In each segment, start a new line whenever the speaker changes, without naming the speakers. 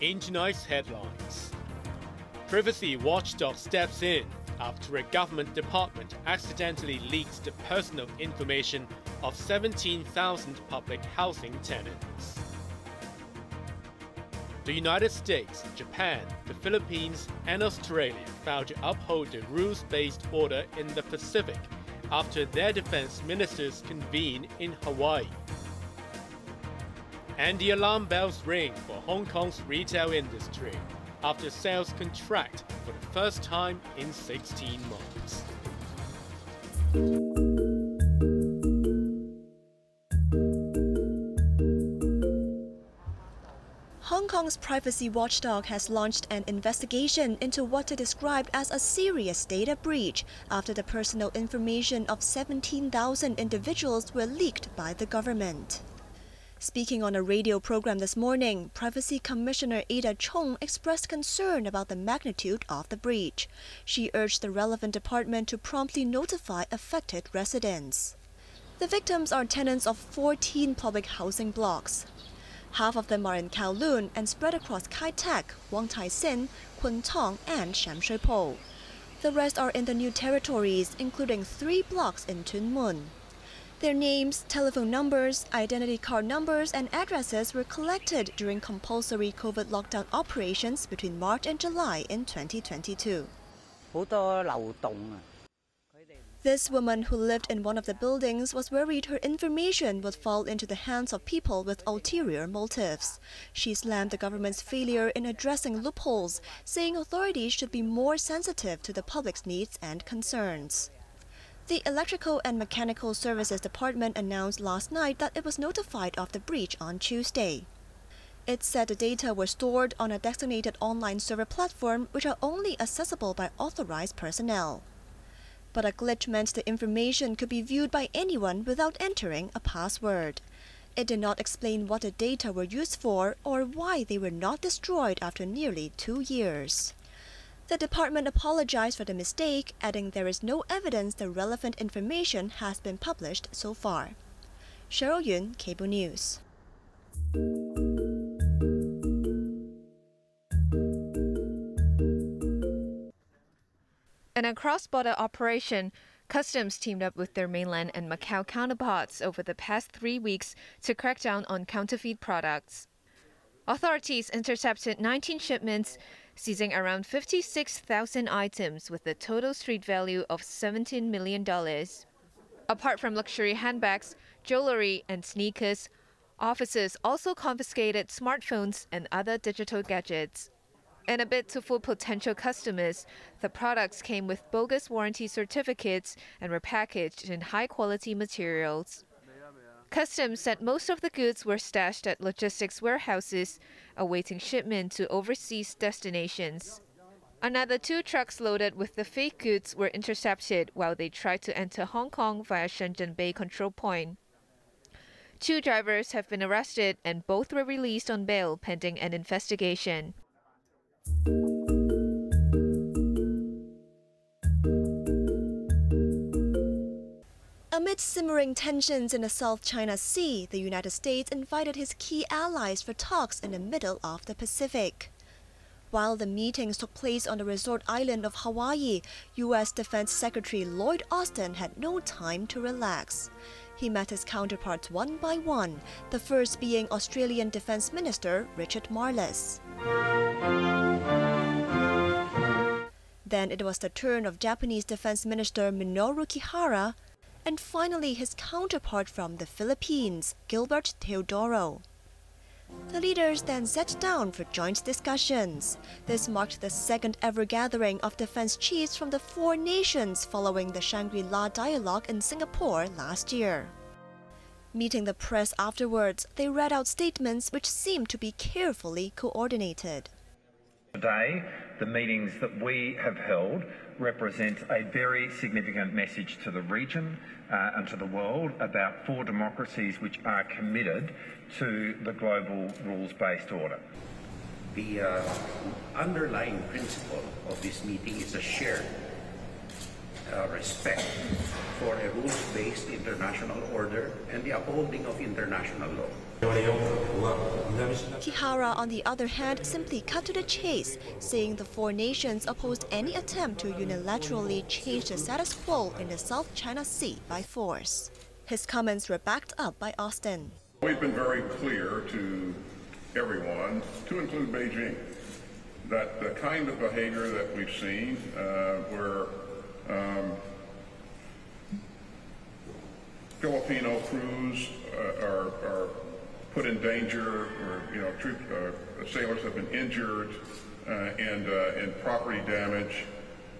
In tonight's headlines, privacy watchdog steps in after a government department accidentally leaked the personal information of 17,000 public housing tenants. The United States, Japan, the Philippines, and Australia vowed to uphold the rules-based order in the Pacific after their defense ministers convene in Hawaii. And the alarm bells ring for Hong Kong's retail industry after sales contract for the first time in 16 months.
Hong Kong's privacy watchdog has launched an investigation into what it described as a serious data breach after the personal information of 17,000 individuals were leaked by the government. Speaking on a radio program this morning, Privacy Commissioner Ada Chung expressed concern about the magnitude of the breach. She urged the relevant department to promptly notify affected residents. The victims are tenants of 14 public housing blocks. Half of them are in Kowloon and spread across Kai Tak, Wong Tai Sin, Kwun Tong, and Sham Shui Po. The rest are in the New Territories, including 3 blocks in Tuen Mun. Their names, telephone numbers, identity card numbers, and addresses were collected during compulsory COVID lockdown operations between March and July in 2022. This woman who lived in one of the buildings was worried her information would fall into the hands of people with ulterior motives. She slammed the government's failure in addressing loopholes, saying authorities should be more sensitive to the public's needs and concerns. The Electrical and Mechanical Services Department announced last night that it was notified of the breach on Tuesday. It said the data were stored on a designated online server platform which are only accessible by authorized personnel. But a glitch meant the information could be viewed by anyone without entering a password. It did not explain what the data were used for or why they were not destroyed after nearly 2 years. The department apologized for the mistake, adding there is no evidence the relevant information has been published so far. Cheryl Yun, Cable News.
In a cross-border operation, Customs teamed up with their mainland and Macau counterparts over the past 3 weeks to crack down on counterfeit products. Authorities intercepted 19 shipments, seizing around 56,000 items with a total street value of $17 million. Apart from luxury handbags, jewelry, and sneakers, officers also confiscated smartphones and other digital gadgets. In a bid to fool potential customers, the products came with bogus warranty certificates and were packaged in high-quality materials. Customs said most of the goods were stashed at logistics warehouses, awaiting shipment to overseas destinations. Another 2 trucks loaded with the fake goods were intercepted while they tried to enter Hong Kong via Shenzhen Bay Control Point. 2 drivers have been arrested and both were released on bail pending an investigation.
Amid simmering tensions in the South China Sea, the United States invited his key allies for talks in the middle of the Pacific. While the meetings took place on the resort island of Hawaii, U.S. Defense Secretary Lloyd Austin had no time to relax. He met his counterparts one by one, the first being Australian Defense Minister Richard Marles. Then it was the turn of Japanese Defense Minister Minoru Kihara, and finally his counterpart from the Philippines, Gilbert Teodoro. The leaders then sat down for joint discussions. This marked the second ever gathering of defense chiefs from the 4 nations following the Shangri-La dialogue in Singapore last year. Meeting the press afterwards, they read out statements which seemed to be carefully coordinated.
Today, the meetings that we have held represent a very significant message to the region and to the world about 4 democracies which are committed to the global rules-based order.
The underlying principle of this meeting is a shared respect for a rules-based international order and the upholding of international law.
Kihara, on the other hand, simply cut to the chase, saying the four nations opposed any attempt to unilaterally change the status quo in the South China Sea by force. His comments were backed up by Austin.
We've been very clear to everyone, to include Beijing, that the kind of behavior that we've seen where Filipino crews are put in danger, or sailors have been injured, and property damage.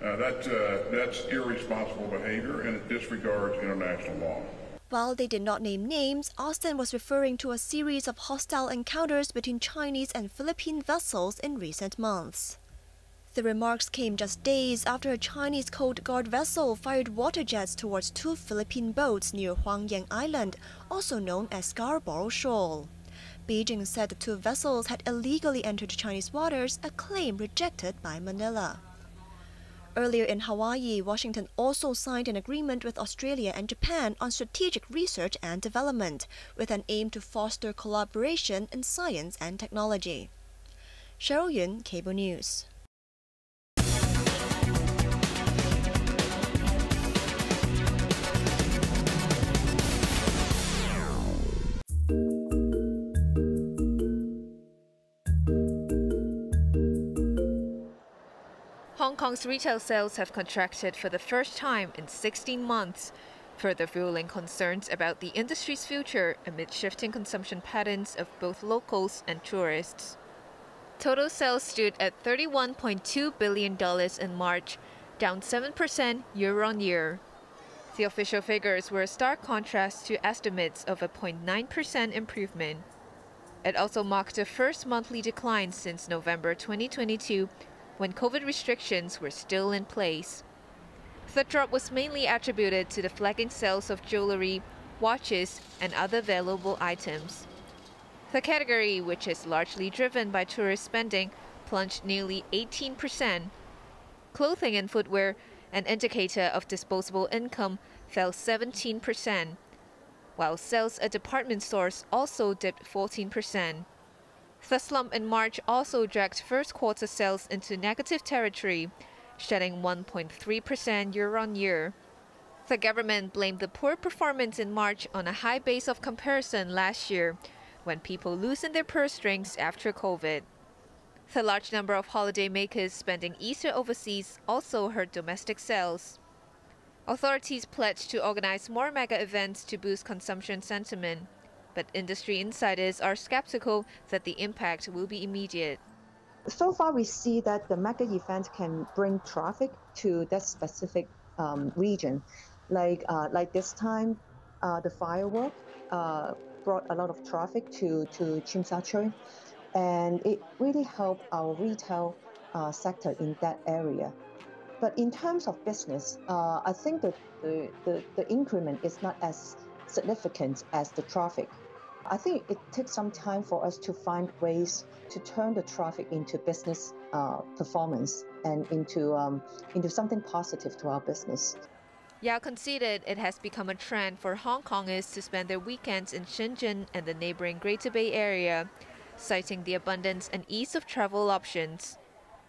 That's irresponsible behavior, and it disregards international law.
While they did not name names, Austin was referring to a series of hostile encounters between Chinese and Philippine vessels in recent months. The remarks came just days after a Chinese Coast Guard vessel fired water jets towards two Philippine boats near Huangyang Island, also known as Scarborough Shoal. Beijing said the two vessels had illegally entered Chinese waters, a claim rejected by Manila. Earlier in Hawaii, Washington also signed an agreement with Australia and Japan on strategic research and development, with an aim to foster collaboration in science and technology. Cheryl Yun, Cable News.
Hong Kong's retail sales have contracted for the first time in 16 months, further fueling concerns about the industry's future amid shifting consumption patterns of both locals and tourists. Total sales stood at $31.2 billion in March, down 7% year-on-year. The official figures were a stark contrast to estimates of a 0.9% improvement. It also marked the first monthly decline since November 2022, when COVID restrictions were still in place. The drop was mainly attributed to the flagging sales of jewelry, watches, and other valuable items. The category, which is largely driven by tourist spending, plunged nearly 18%. Clothing and footwear, an indicator of disposable income, fell 17%, while sales at department stores also dipped 14%. The slump in March also dragged first quarter sales into negative territory, shedding 1.3% year-on-year. The government blamed the poor performance in March on a high base of comparison last year, when people loosened their purse strings after COVID. The large number of holidaymakers spending Easter overseas also hurt domestic sales. Authorities pledged to organize more mega events to boost consumption sentiment, but industry insiders are skeptical that the impact will be immediate.
So far, we see that the mega event can bring traffic to that specific region. Like this time, the firework brought a lot of traffic to Tsim Sha Tsui, and it really helped our retail sector in that area. But in terms of business, I think that the increment is not as significant as the traffic. I think it takes some time for us to find ways to turn the traffic into business performance and into something positive to our business.
Yao conceded it has become a trend for Hong Kongers to spend their weekends in Shenzhen and the neighboring Greater Bay Area, citing the abundance and ease of travel options.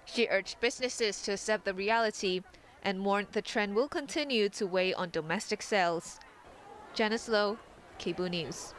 She urged businesses to accept the reality and warned the trend will continue to weigh on domestic sales. Janice Low, Cable News.